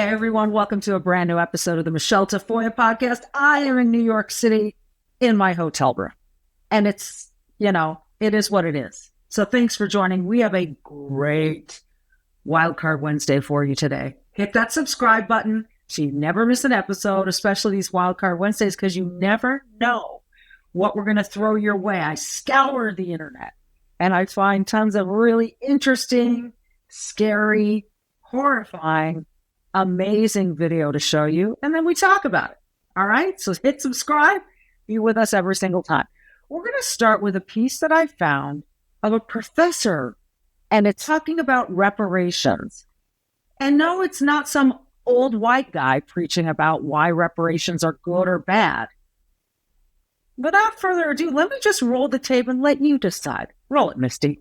Hey everyone, welcome to a brand new episode of the Michele Tafoya podcast. I am in New York City in my hotel room. And it's, it is what it is. So thanks for joining. We have a great Wildcard Wednesday for you today. Hit that subscribe button so you never miss an episode, especially these Wildcard Wednesdays, because you never know what we're going to throw your way. I scour the internet and I find tons of really interesting, scary, horrifying, amazing video to show you, and then we talk about it. All right, so hit subscribe. Be with us every single time. We're going to start with a piece that I found of a professor, and it's talking about reparations. And no, it's not some old white guy preaching about why reparations are good or bad. Without further ado, let me just roll the tape and let you decide. Roll it, Misty.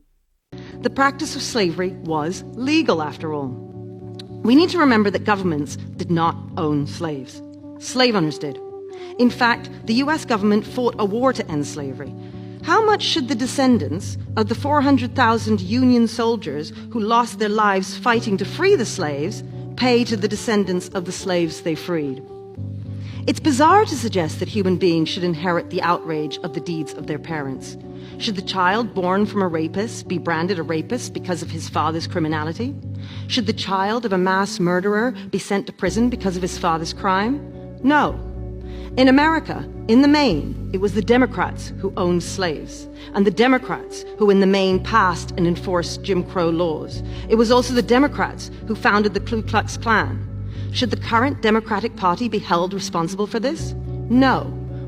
The practice of slavery was legal, after all. We need to remember that governments did not own slaves. Slave owners did. In fact, the US government fought a war to end slavery. How much should the descendants of the 400,000 Union soldiers who lost their lives fighting to free the slaves pay to the descendants of the slaves they freed? It's bizarre to suggest that human beings should inherit the outrage of the deeds of their parents. Should the child born from a rapist be branded a rapist because of his father's criminality? Should the child of a mass murderer be sent to prison because of his father's crime? No. In America, in the main, it was the Democrats who owned slaves, and the Democrats who in the main passed and enforced Jim Crow laws. It was also the Democrats who founded the Ku Klux Klan. Should the current Democratic Party be held responsible for this? No.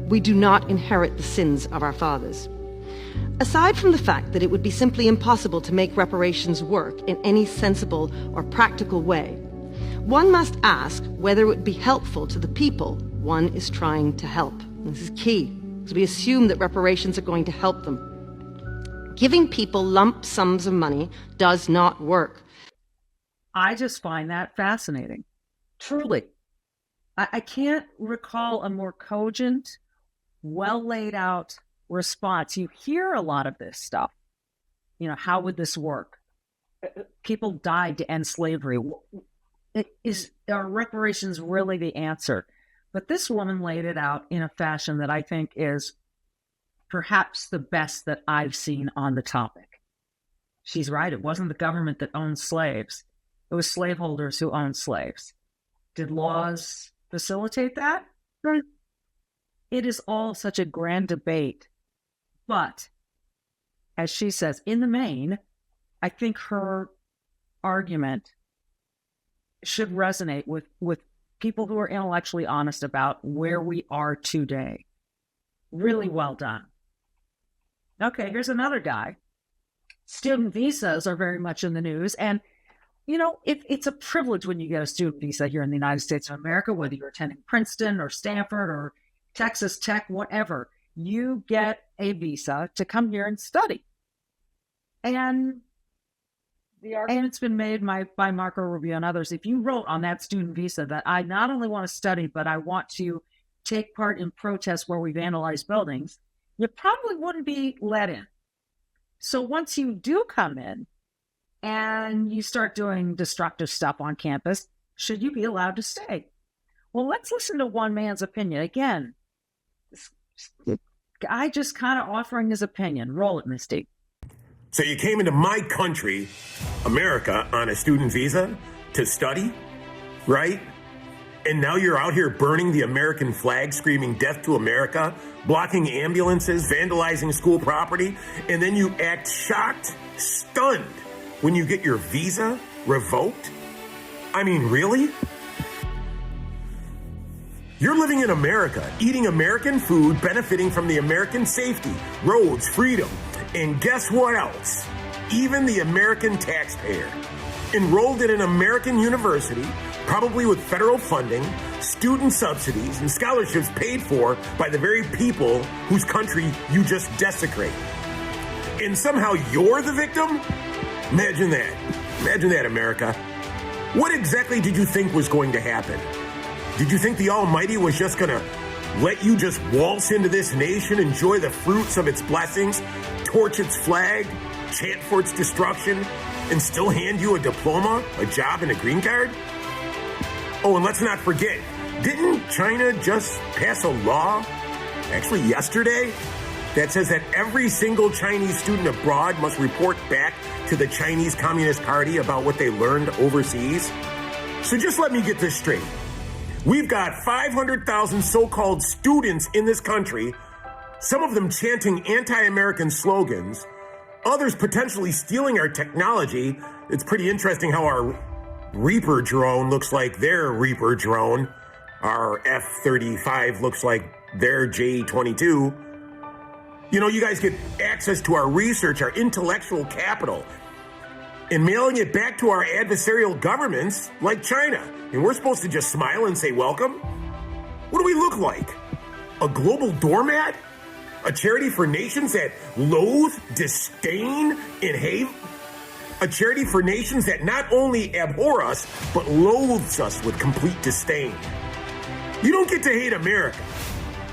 We do not inherit the sins of our fathers. Aside from the fact that it would be simply impossible to make reparations work in any sensible or practical way, one must ask whether it would be helpful to the people one is trying to help. And this is key, because we assume that reparations are going to help them. Giving people lump sums of money does not work. I just find that fascinating. Truly. I can't recall a more cogent, well laid out response. You hear a lot of this stuff. How would this work? People died to end slavery. Are reparations really the answer? But this woman laid it out in a fashion that I think is perhaps the best that I've seen on the topic. She's right. It wasn't the government that owned slaves. It was slaveholders who owned slaves. Did laws facilitate that? It is all such a grand debate. But, as she says, in the main, I think her argument should resonate with people who are intellectually honest about where we are today. Really well done. Okay, here's another guy. Student visas are very much in the news. And, it's a privilege when you get a student visa here in the United States of America, whether you're attending Princeton or Stanford or Texas Tech, whatever. You get a visa to come here and study. And the argument's been made by Marco Rubio and others. If you wrote on that student visa that I not only want to study, but I want to take part in protests where we vandalize buildings, you probably wouldn't be let in. So once you do come in and you start doing destructive stuff on campus, should you be allowed to stay? Well, let's listen to one man's opinion. Again, this guy just kind of offering his opinion. Roll it, Misty. So you came into my country, America, on a student visa to study, right? And now you're out here burning the American flag, screaming death to America, blocking ambulances, vandalizing school property, and then you act shocked, stunned when you get your visa revoked? I mean, really? You're living in America, eating American food, benefiting from the American safety, roads, freedom, and guess what else? Even the American taxpayer. Enrolled in an American university, probably with federal funding, student subsidies, and scholarships paid for by the very people whose country you just desecrate. And somehow you're the victim? Imagine that. Imagine that, America. What exactly did you think was going to happen? Did you think the Almighty was just going to let you just waltz into this nation, enjoy the fruits of its blessings, torch its flag, chant for its destruction, and still hand you a diploma, a job, and a green card? Oh, and let's not forget, didn't China just pass a law, actually yesterday, that says that every single Chinese student abroad must report back to the Chinese Communist Party about what they learned overseas? So just let me get this straight. We've got 500,000 so-called students in this country, some of them chanting anti-American slogans, others potentially stealing our technology. It's pretty interesting how our Reaper drone looks like their Reaper drone. Our F-35 looks like their J-22. You know, you guys get access to our research, our intellectual capital, and mailing it back to our adversarial governments like China. And we're supposed to just smile and say welcome? What do we look like? A global doormat? A charity for nations that loathe, disdain, and hate? A charity for nations that not only abhor us, but loathes us with complete disdain. You don't get to hate America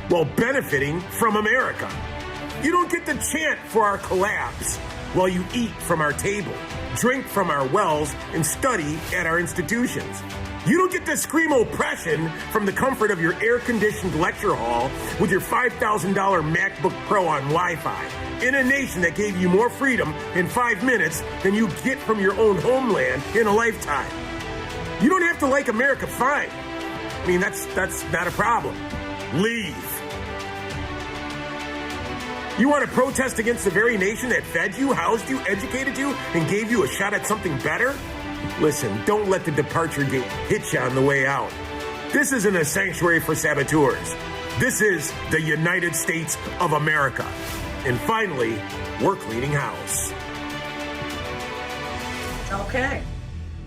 while benefiting from America. You don't get to chant for our collapse while you eat from our table, drink from our wells, and study at our institutions. You don't get to scream oppression from the comfort of your air-conditioned lecture hall with your $5,000 MacBook Pro on Wi-Fi in a nation that gave you more freedom in 5 minutes than you get from your own homeland in a lifetime. You don't have to like America, fine. I mean, that's not a problem. Leave. You want to protest against the very nation that fed you, housed you, educated you, and gave you a shot at something better? Listen, don't let the departure gate hit you on the way out. This isn't a sanctuary for saboteurs. This is the United States of America. And finally, we're cleaning house. Okay.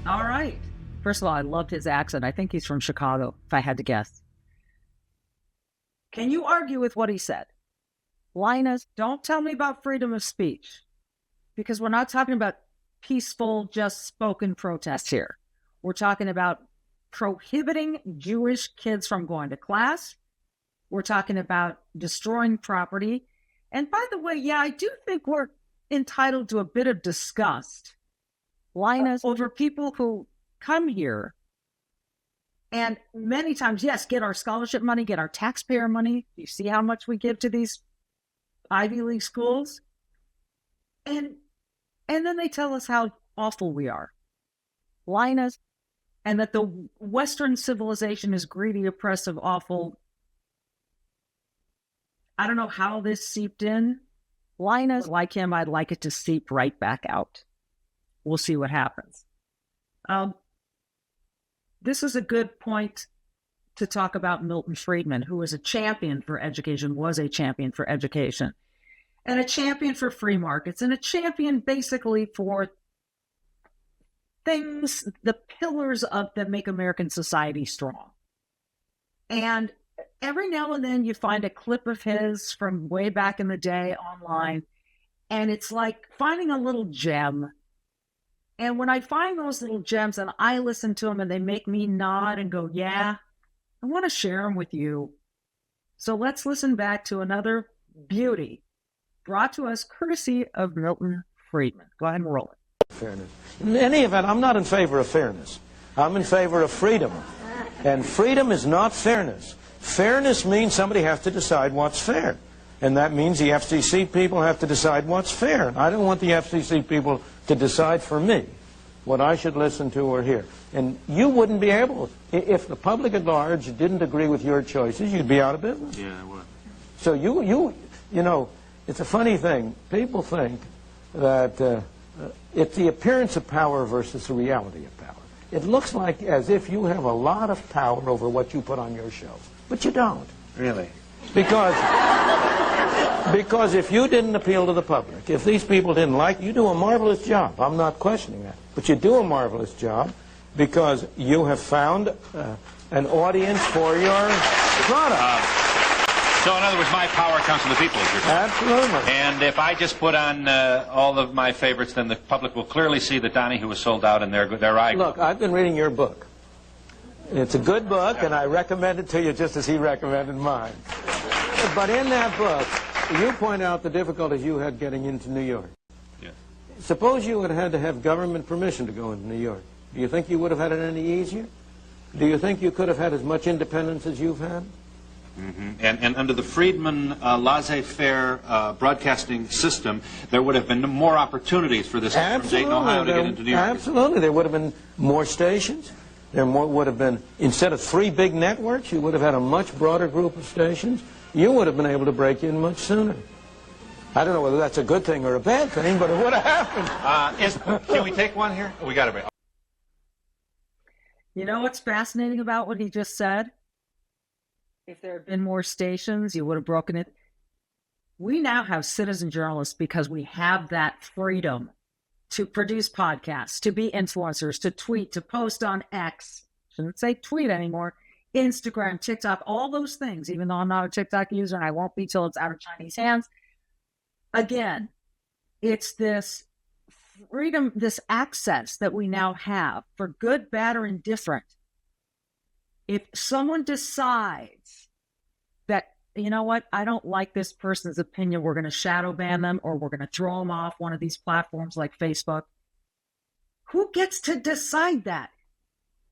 All right. First of all, I loved his accent. I think he's from Chicago, if I had to guess. Can you argue with what he said? Linus, don't tell me about freedom of speech, because we're not talking about peaceful, just spoken protests here. We're talking about prohibiting Jewish kids from going to class. We're talking about destroying property. And by the way, yeah, I do think we're entitled to a bit of disgust, Linus, over people who come here and many times, yes, get our scholarship money, get our taxpayer money. You see how much we give to these Ivy League schools? And then they tell us how awful we are, Linus, and that the Western civilization is greedy, oppressive, awful. I don't know how this seeped in. Linus, like him, I'd like it to seep right back out. We'll see what happens. This is a good point to talk about Milton Friedman, who was a champion for education, was a champion for education, and a champion for free markets, and a champion basically for things, the pillars of that make American society strong. And every now and then you find a clip of his from way back in the day online, and it's like finding a little gem. And when I find those little gems and I listen to them and they make me nod and go, yeah, I want to share them with you. So let's listen back to another beauty brought to us courtesy of Milton Friedman. Go ahead and roll it. Fairness. In any event, I'm not in favor of fairness. I'm in favor of freedom. And freedom is not fairness. Fairness means somebody has to decide what's fair. And that means the FCC people have to decide what's fair. I don't want the FCC people to decide for me what I should listen to or hear. And you wouldn't be able, if the public at large didn't agree with your choices, you'd be out of business. Yeah, I would. So you know, it's a funny thing. People think that it's the appearance of power versus the reality of power. It looks like as if you have a lot of power over what you put on your shelf, but you don't. Really? Because if you didn't appeal to the public, if these people didn't like you, do a marvelous job. I'm not questioning that. But you do a marvelous job because you have found an audience for your product. So in other words, my power comes from the people, as you're saying. Absolutely. And if I just put on all of my favorites, then the public will clearly see that Donahue was sold out in their eye. Look, I've been reading your book. It's a good book, and I recommend it to you just as he recommended mine. But in that book, you point out the difficulties you had getting into New York. Yeah. Suppose you had had to have government permission to go into New York. Do you think you would have had it any easier? Do you think you could have had as much independence as you've had? Mm-hmm. And under the Friedman laissez-faire broadcasting system, there would have been more opportunities for this from Dayton, Ohio to get into New York. Absolutely. There would have been more stations. There would have been, instead of 3 big networks, you would have had a much broader group of stations. You would have been able to break in much sooner. I don't know whether that's a good thing or a bad thing, but it would have happened. Can we take one here? We got to break. You know what's fascinating about what he just said? If there had been more stations, you would have broken it. We now have citizen journalists because we have that freedom to produce podcasts, to be influencers, to tweet, to post on X. Shouldn't say tweet anymore. Instagram, TikTok, all those things, even though I'm not a TikTok user and I won't be till it's out of Chinese hands. Again, it's this freedom, this access that we now have for good, bad, or indifferent. If someone decides that, you know what, I don't like this person's opinion, we're going to shadow ban them or we're going to throw them off one of these platforms like Facebook, who gets to decide that?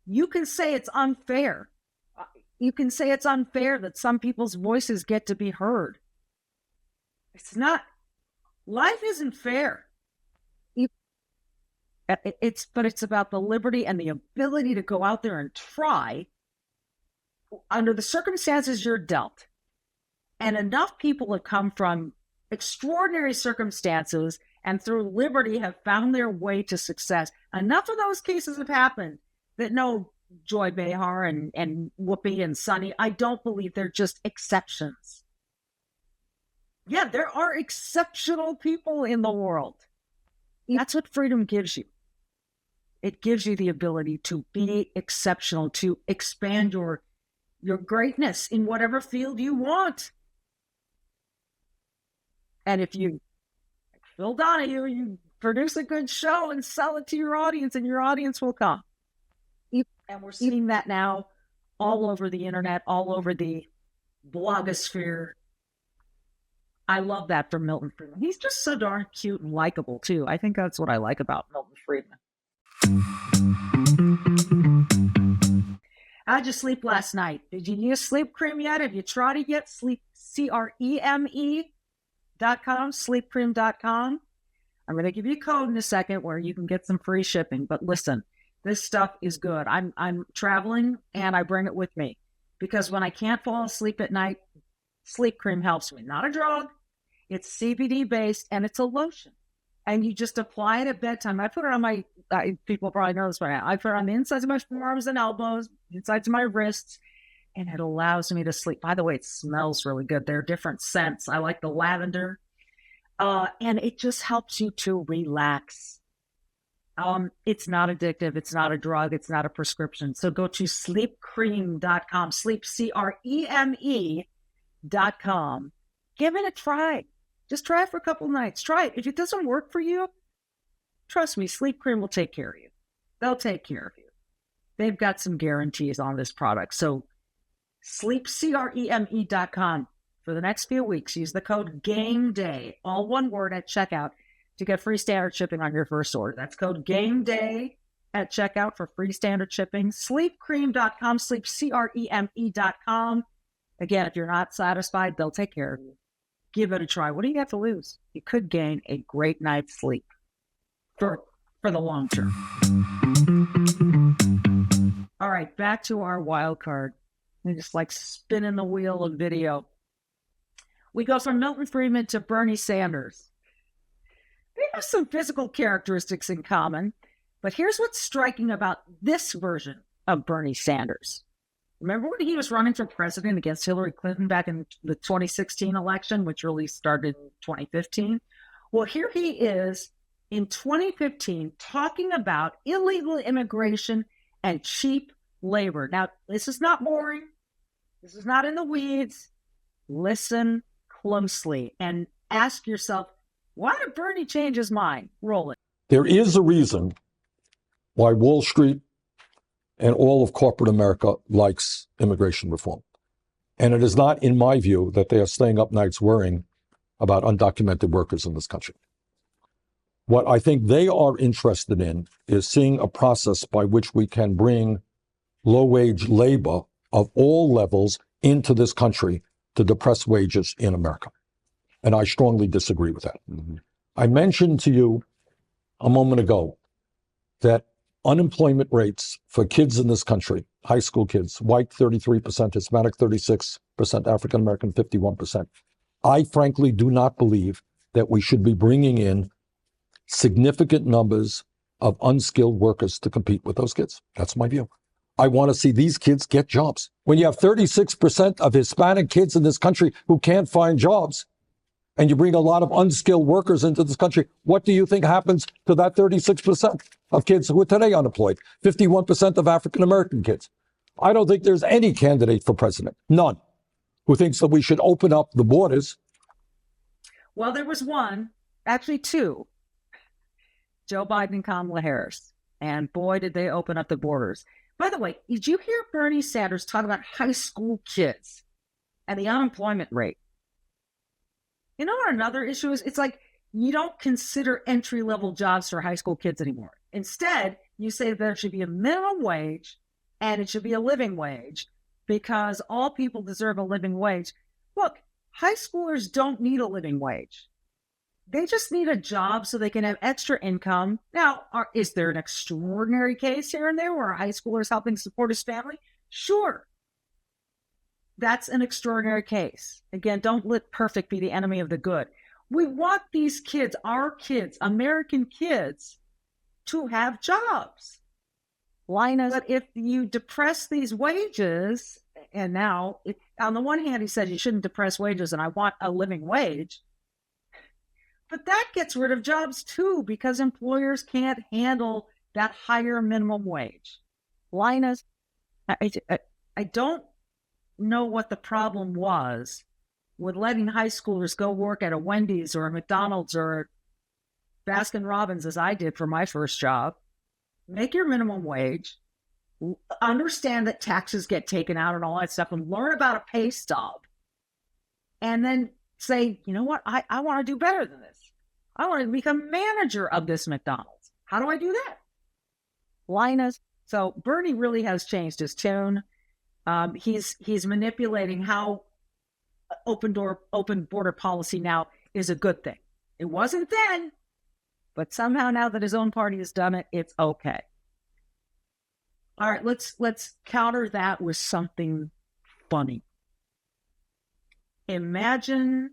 You can say it's unfair. You can say it's unfair that some people's voices get to be heard. It's not. Life isn't fair. But it's about the liberty and the ability to go out there and try under the circumstances you're dealt. And enough people have come from extraordinary circumstances and through liberty have found their way to success. Enough of those cases have happened that no, Joy Behar and Whoopi and Sunny, I don't believe they're just exceptions. Yeah, there are exceptional people in the world. That's what freedom gives you. It gives you the ability to be exceptional, to expand your greatness in whatever field you want. And if you, like Phil Donahue, you produce a good show and sell it to your audience, and your audience will come. And we're seeing that now all over the internet, all over the blogosphere. I love that from Milton Friedman. He's just so darn cute and likable, too. I think that's what I like about Milton Friedman. How'd you sleep last night? Did you use sleep cream yet? Have you tried it yet? Sleep, CREME.com, sleepcream.com. I'm going to give you a code in a second where you can get some free shipping. But listen, this stuff is good. I'm traveling and I bring it with me because when I can't fall asleep at night, sleep cream helps me. Not a drug. It's CBD based and it's a lotion. And you just apply it at bedtime. I put it on my, people probably know this by now. I put it on the insides of my forearms and elbows, insides of my wrists, and it allows me to sleep. By the way, it smells really good. There are different scents. I like the lavender. And it just helps you to relax. It's not addictive. It's not a drug. It's not a prescription. So go to sleepcream.com, sleep, CREME.com. Give it a try. Just try it for a couple nights. Try it. If it doesn't work for you, trust me, Sleep Cream will take care of you. They'll take care of you. They've got some guarantees on this product. So sleep, CREME.com. For the next few weeks, use the code GAMEDAY, all one word, at checkout to get free standard shipping on your first order. That's code GAMEDAY at checkout for free standard shipping. Sleepcream.com, sleep, CREME.com. Again, if you're not satisfied, they'll take care of you. Give it a try. What do you have to lose? You could gain a great night's sleep for the long term. All right, back to our wild card. We're just like spinning the wheel of video. We go from Milton Friedman to Bernie Sanders. They have some physical characteristics in common, but here's what's striking about this version of Bernie Sanders. Remember when he was running for president against Hillary Clinton back in the 2016 election, which really started in 2015? Well, here he is in 2015 talking about illegal immigration and cheap labor. Now, this is not boring. This is not in the weeds. Listen closely and ask yourself, why did Bernie change his mind? Roll it. There is a reason why Wall Street and all of corporate America likes immigration reform. And it is not, in my view, that they are staying up nights worrying about undocumented workers in this country. What I think they are interested in is seeing a process by which we can bring low-wage labor of all levels into this country to depress wages in America. And I strongly disagree with that. Mm-hmm. I mentioned to you a moment ago that unemployment rates for kids in this country, high school kids, white 33%, Hispanic 36%, African American 51%. I frankly do not believe that we should be bringing in significant numbers of unskilled workers to compete with those kids. That's my view. I want to see these kids get jobs. When you have 36% of Hispanic kids in this country who can't find jobs, and you bring a lot of unskilled workers into this country, what do you think happens to that 36% of kids who are today unemployed? 51% of African American kids. I don't think there's any candidate for president, none, who thinks that we should open up the borders. Well, there was one, actually two, Joe Biden and Kamala Harris. And boy, did they open up the borders. By the way, did you hear Bernie Sanders talk about high school kids and the unemployment rate? You know what another issue is? It's like you don't consider entry-level jobs for high school kids anymore. Instead, you say there should be a minimum wage and it should be a living wage because all people deserve a living wage. Look, high schoolers don't need a living wage. They just need a job so they can have extra income. Now, is there an extraordinary case here and there where a high schooler is helping support his family? Sure. That's an extraordinary case. Again, don't let perfect be the enemy of the good. We want these kids, our kids, American kids, to have jobs. But if you depress these wages, and now, on the one hand, he said you shouldn't depress wages, and I want a living wage. But that gets rid of jobs too, because employers can't handle that higher minimum wage. Linus, I don't know what the problem was with letting high schoolers go work at a Wendy's or a McDonald's or a Baskin Robbins, as I did for my first job. Make your minimum wage, understand that taxes get taken out and all that stuff, and learn about a pay stub. And then say, you know what, I want to do better than this. I want to become manager of this McDonald's. How do I do that? Linus. So Bernie really has changed his tune. He's manipulating how open border policy now is a good thing. It wasn't then, but somehow now that his own party has done it, it's okay. All right, let's counter that with something funny. Imagine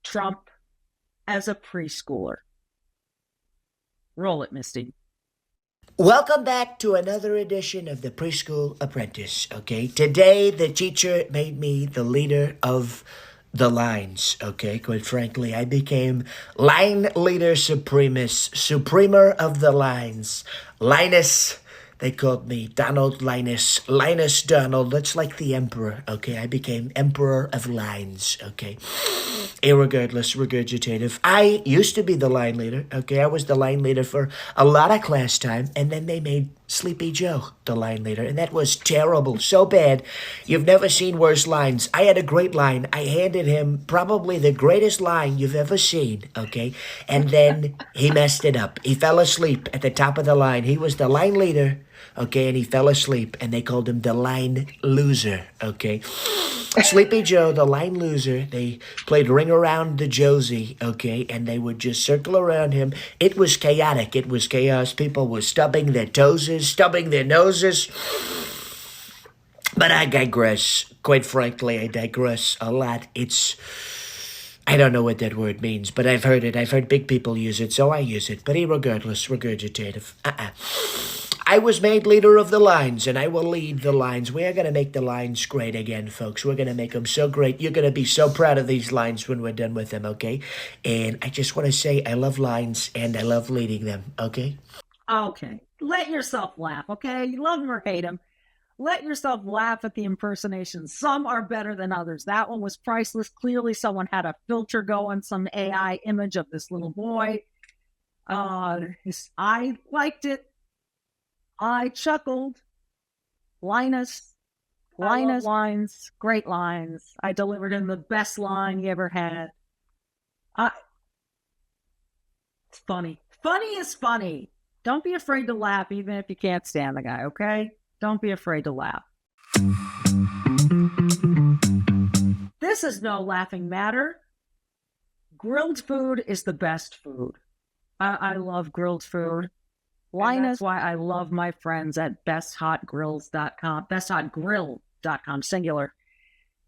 Trump as a preschooler. Roll it, Misty. Welcome back to another edition of the Preschool Apprentice, okay? Today, the teacher made me the leader of the lines, okay? Quite frankly, I became line leader supremer of the lines. Linus, they called me Donald Linus Donald. That's like the emperor, okay? I became emperor of lines, okay? Irregardless, regurgitative. I used to be the line leader, okay? I was the line leader for a lot of class time, and then they made Sleepy Joe the line leader, and that was terrible, so bad. You've never seen worse lines. I had a great line. I handed him probably the greatest line you've ever seen, okay? And then he messed it up. He fell asleep at the top of the line. He was the line leader, okay, and he fell asleep, and they called him the line loser, okay? Sleepy Joe, the line loser, they played Ring Around the Josie, okay, and they would just circle around him. It was chaotic. It was chaos. People were stubbing their toeses, stubbing their noses. But I digress. Quite frankly, I digress a lot. I don't know what that word means, but I've heard it. I've heard big people use it, so I use it. But irregardless, regurgitative. I was made leader of the lines, and I will lead the lines. We are going to make the lines great again, folks. We're going to make them so great. You're going to be so proud of these lines when we're done with them, okay? And I just want to say I love lines, and I love leading them, okay? Okay. Let yourself laugh, okay? You love them or hate them. Let yourself laugh at the impersonations. Some are better than others. That one was priceless. Clearly someone had a filter going, some AI image of this little boy. I liked it. I chuckled. Linus, lines, great lines. I delivered him the best line he ever had. It's funny. Funny is funny. Don't be afraid to laugh, even if you can't stand the guy, okay? Don't be afraid to laugh. This is no laughing matter. Grilled food is the best food. I love grilled food. That's why I love my friends at besthotgrills.com, besthotgrill.com, singular.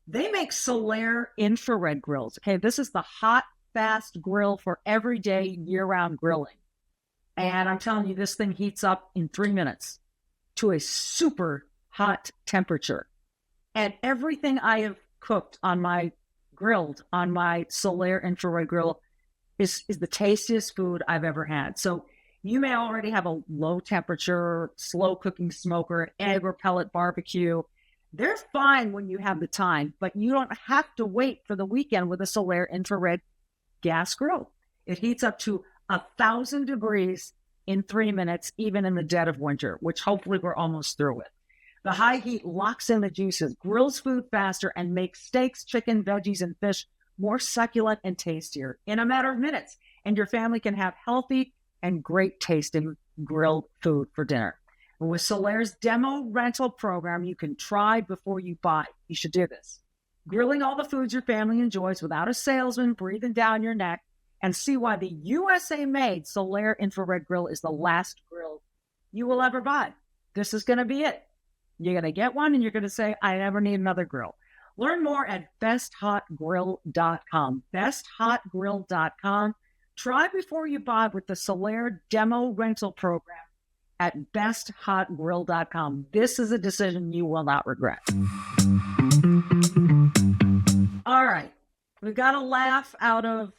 They make Solair infrared grills. Okay, this is the hot, fast grill for everyday, year-round grilling. And I'm telling you, this thing heats up in 3 minutes to a super hot temperature. And everything I have grilled on my Solair infrared grill is the tastiest food I've ever had. So you may already have a low temperature, slow cooking smoker, egg or pellet barbecue. They're fine when you have the time, but you don't have to wait for the weekend with a Solair infrared gas grill. It heats up to 1,000 degrees in 3 minutes, even in the dead of winter, which hopefully we're almost through with. The high heat locks in the juices, grills food faster, and makes steaks, chicken, veggies, and fish more succulent and tastier in a matter of minutes. And your family can have healthy and great tasting grilled food for dinner. And with Solair's demo rental program, you can try before you buy. You should do this. Grilling all the foods your family enjoys without a salesman breathing down your neck, and see why the USA-made Solair infrared grill is the last grill you will ever buy. This is going to be it. You're going to get one and you're going to say, I never need another grill. Learn more at besthotgrill.com. Besthotgrill.com. Try before you buy with the Solair demo rental program at besthotgrill.com. This is a decision you will not regret. All right. We got a laugh out of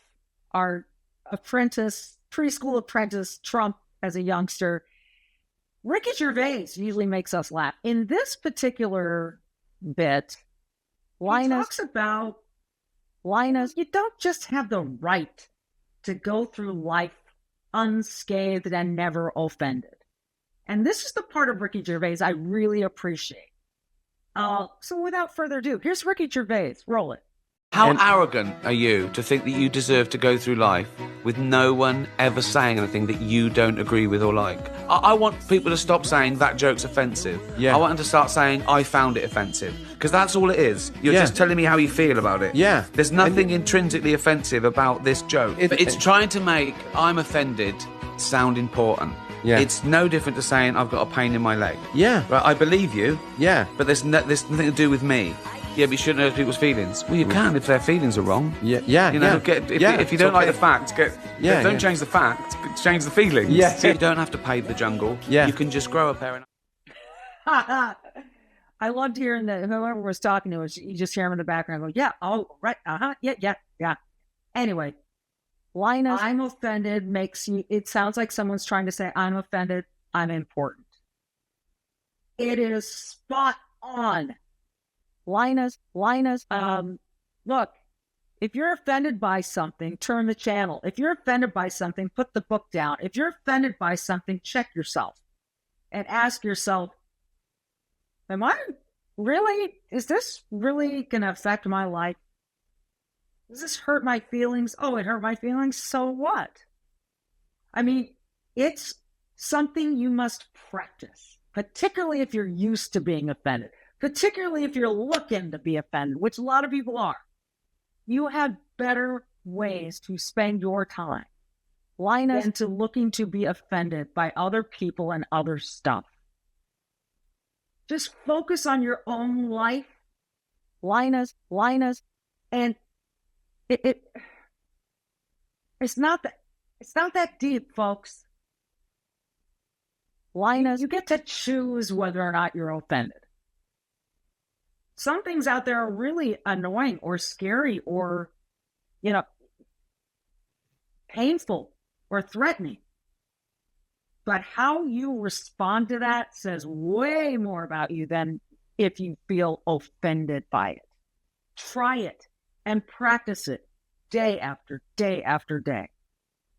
our preschool apprentice, Trump, as a youngster. Ricky Gervais usually makes us laugh. In this particular bit, Linus talks about, you don't just have the right to go through life unscathed and never offended. And this is the part of Ricky Gervais I really appreciate. So without further ado, here's Ricky Gervais. Roll it. How arrogant are you to think that you deserve to go through life with no one ever saying anything that you don't agree with or like? I want people to stop saying that joke's offensive. Yeah. I want them to start saying I found it offensive. Because that's all it is. You're just telling me how you feel about it. Yeah. There's nothing intrinsically offensive about this joke. It's trying to make I'm offended sound important. Yeah. It's no different to saying I've got a pain in my leg. Yeah. Right, I believe you. Yeah. But there's nothing to do with me. Yeah, but you shouldn't hurt people's feelings. Well, you can if their feelings are wrong. Yeah, yeah. You know, if you don't like the facts, don't change the facts, change the feelings. Yeah. So you don't have to pave the jungle. Yeah. You can just grow a pair. I loved hearing that whoever was talking to us, you just hear him in the background go, yeah, oh, right, yeah. Anyway, Linus, I'm offended it sounds like someone's trying to say, I'm offended, I'm important. It is spot on. Linus, look, if you're offended by something, turn the channel. If you're offended by something, put the book down. If you're offended by something, check yourself and ask yourself, is this really going to affect my life? Does this hurt my feelings? Oh, it hurt my feelings? So what? I mean, it's something you must practice, particularly if you're used to being offended. Particularly if you're looking to be offended, which a lot of people are. You have better ways to spend your time, Linus, than to looking to be offended by other people and other stuff. Just focus on your own life, Linus, and it's not that deep, folks. Linus, you get to choose whether or not you're offended. Some things out there are really annoying or scary or, painful or threatening. But how you respond to that says way more about you than if you feel offended by it. Try it and practice it day after day after day.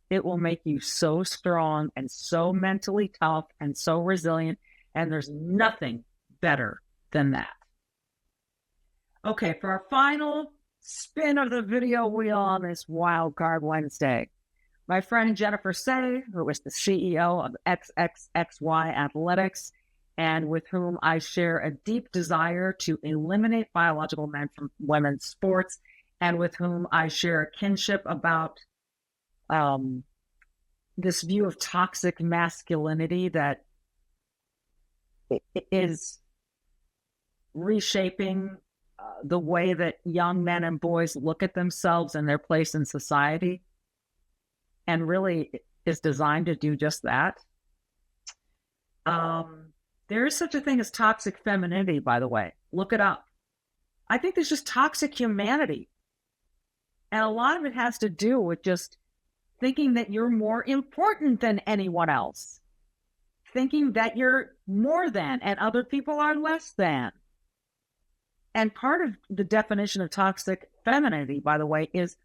It will make you so strong and so mentally tough and so resilient, and there's nothing better than that. Okay, for our final spin of the video wheel on this Wildcard Wednesday, my friend Jennifer Say, who is the CEO of XXXY Athletics, and with whom I share a deep desire to eliminate biological men from women's sports, and with whom I share a kinship about this view of toxic masculinity that is reshaping the way that young men and boys look at themselves and their place in society, and really is designed to do just that. There is such a thing as toxic femininity, by the way. Look it up. I think there's just toxic humanity. And a lot of it has to do with just thinking that you're more important than anyone else. Thinking that you're more than and other people are less than. And part of the definition of toxic femininity, by the way, is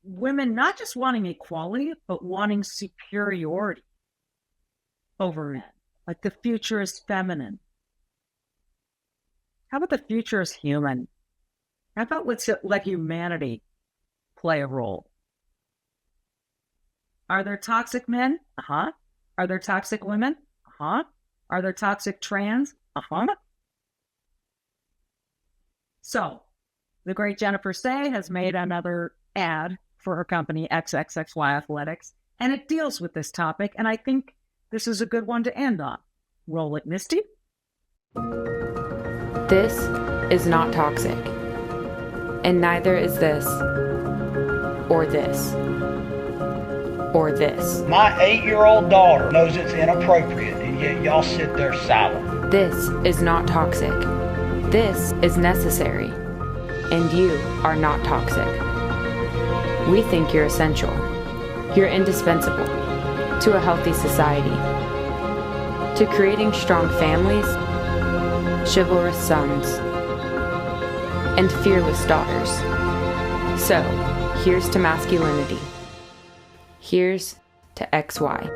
women not just wanting equality, but wanting superiority over men. Like the future is feminine. How about the future is human? How about let's let humanity play a role? Are there toxic men? Uh-huh. Are there toxic women? Uh-huh. Are there toxic trans? Uh-huh. So, the great Jennifer Say has made another ad for her company, XXXY Athletics, and it deals with this topic, and I think this is a good one to end on. Roll it, Misty. This is not toxic, and neither is this, or this, or this. My 8-year-old daughter knows it's inappropriate, and yet y'all sit there silent. This is not toxic. This is necessary, and you are not toxic. We think you're essential. You're indispensable to a healthy society, to creating strong families, chivalrous sons, and fearless daughters. So, here's to masculinity. Here's to XY.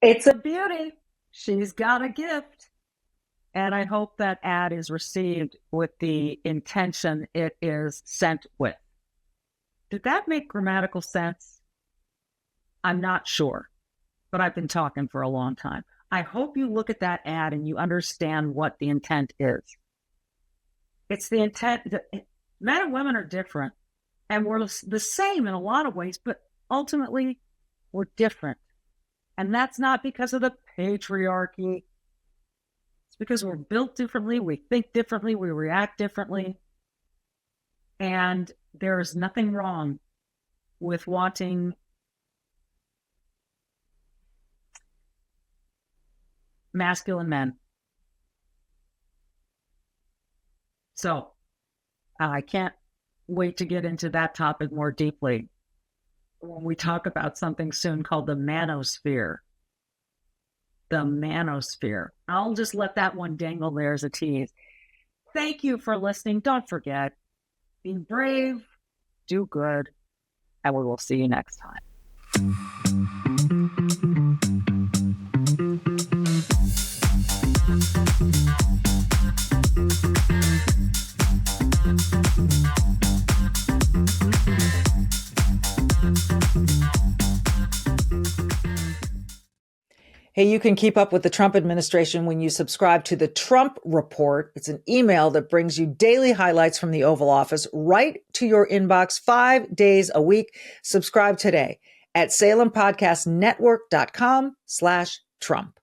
It's a beauty. She's got a gift. And I hope that ad is received with the intention it is sent with. Did that make grammatical sense? I'm not sure, but I've been talking for a long time. I hope you look at that ad and you understand what the intent is. It's the intent that men and women are different, and we're the same in a lot of ways, but ultimately we're different. And that's not because of the patriarchy. It's because we're built differently, we think differently, we react differently. And there is nothing wrong with wanting masculine men. So, I can't wait to get into that topic more deeply when we talk about something soon called the manosphere. The manosphere. I'll just let that one dangle there as a tease. Thank you for listening. Don't forget, be brave, do good, and we will see you next time. Hey, you can keep up with the Trump administration when you subscribe to the Trump Report. It's an email that brings you daily highlights from the Oval Office right to your inbox 5 days a week. Subscribe today at SalemPodcastNetwork.com/Trump.